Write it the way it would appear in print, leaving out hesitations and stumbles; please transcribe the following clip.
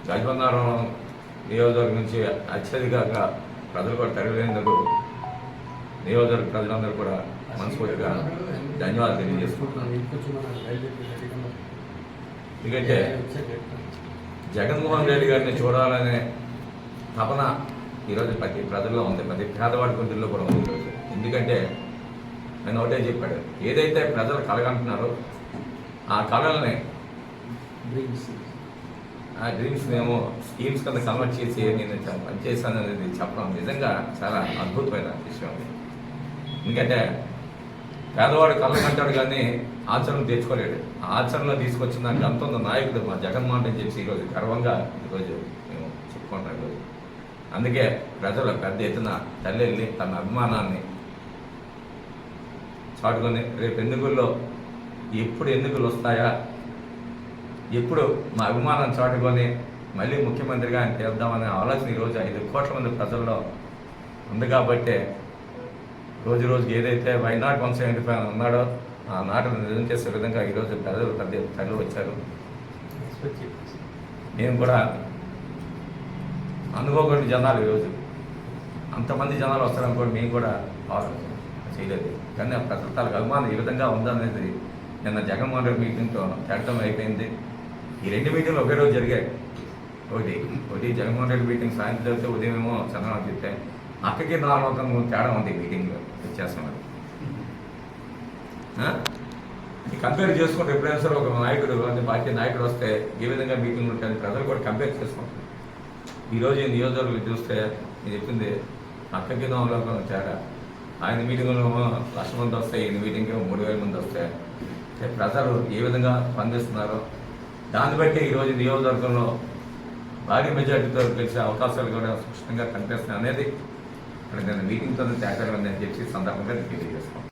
గజపన్నారం నియోజకవర్గం నుంచి అత్యధికంగా ప్రజలు కూడా తరలినందుకు నియోజకవర్గ ప్రజలందరూ కూడా మనస్ఫూర్తిగా ధన్యవాదాలు తెలియజేసుకుంటున్నాను. ఎందుకంటే జగన్మోహన్ రెడ్డి గారిని చూడాలనే తపన ఈరోజు ప్రతి ప్రజల్లో ఉంది, ప్రతి పేదవాడి గుండెల్లో కూడా ఉంది ఈరోజు. ఎందుకంటే ఆయన ఒకటే చెప్పాడు, ఏదైతే ప్రజలు కలగంటున్నారో ఆ కళల్ని ఆ డ్రీమ్స్ మేము స్కీమ్స్ కింద కన్వర్ట్ చేసి నేను పనిచేశాను అనేది చెప్పడం నిజంగా చాలా అద్భుతమైన విషయం. ఎందుకంటే పేదవాడు కళ్ళకంటాడు కానీ ఆచరణ తెచ్చుకోలేడు. ఆ ఆచరణలో తీసుకొచ్చిన దానికి అంత ఉన్న నాయకుడు మా జగన్మోహన్ అని చెప్పి ఈరోజు గర్వంగా ఈరోజు మేము చెప్పుకుంటున్నాం. ఈరోజు అందుకే ప్రజలు పెద్ద ఎత్తున తల్లి తన అభిమానాన్ని చాటుకొని రేపు ఎన్నికల్లో ఎప్పుడు ఎన్నికలు వస్తాయా, ఎప్పుడు మా అభిమానం చాటుకొని మళ్ళీ ముఖ్యమంత్రిగా ఆయన చేద్దామనే ఆలోచన ఈరోజు 5 కోట్ల మంది ప్రజల్లో ఉంది. కాబట్టే రోజు రోజుకి ఏదైతే వైనాట్ 175 ఉన్నాడో ఆ నాటను నిజం చేసే విధంగా ఈరోజు ప్రజలు పెద్ద తల్లి వచ్చారు. మేము కూడా అనుకోకుండా జనాలు ఈరోజు అంతమంది జనాలు వస్తారనుకోండి మేము కూడా చేయలేదు. కానీ ఆ ప్రజల అభిమానం ఈ విధంగా ఉందనేది నిన్న జగన్మోహన్ రెడ్డి మీటింగ్తో తేటం అయిపోయింది. ఈ 2 మీటింగ్లు ఒకే రోజు జరిగాయి. ఒకటి జగన్మోహన్ రెడ్డి మీటింగ్ సాయంత్రం జరిగితే ఉదయం ఏమో చంద్రబాబు చెప్తే అక్కకి నాలుగు తేడా ఉంది మీటింగ్లో వచ్చేస్తున్నారు. కంపేర్ చేసుకుంటే ఎప్పుడైనా సరే ఒక నాయకుడు పార్టీ నాయకుడు వస్తే ఏ విధంగా మీటింగ్లు ఉంటాయని ప్రజలు కూడా కంపేర్ చేసుకుంటారు. ఈరోజు ఈ నియోజకవర్గంలో చూస్తే నేను చెప్పింది అక్కకి నాలుగు తేడా. ఆయన మీటింగ్లో 1,00,000 మంది వస్తాయి, ఈయన మీటింగ్లో 3,000 మంది వస్తాయి. ప్రజలు ఏ విధంగా స్పందిస్తున్నారో దాన్ని బట్టి ఈరోజు నియోజకవర్గంలో భారీ మెజార్టీతో గెలిచే అవకాశాలు కూడా స్పష్టంగా కనిపిస్తున్నాయి అనేది ఇక్కడ నేను మీటింగ్తో తేడా ఉందని చెప్పి సందర్భంగా తెలియజేస్తాను.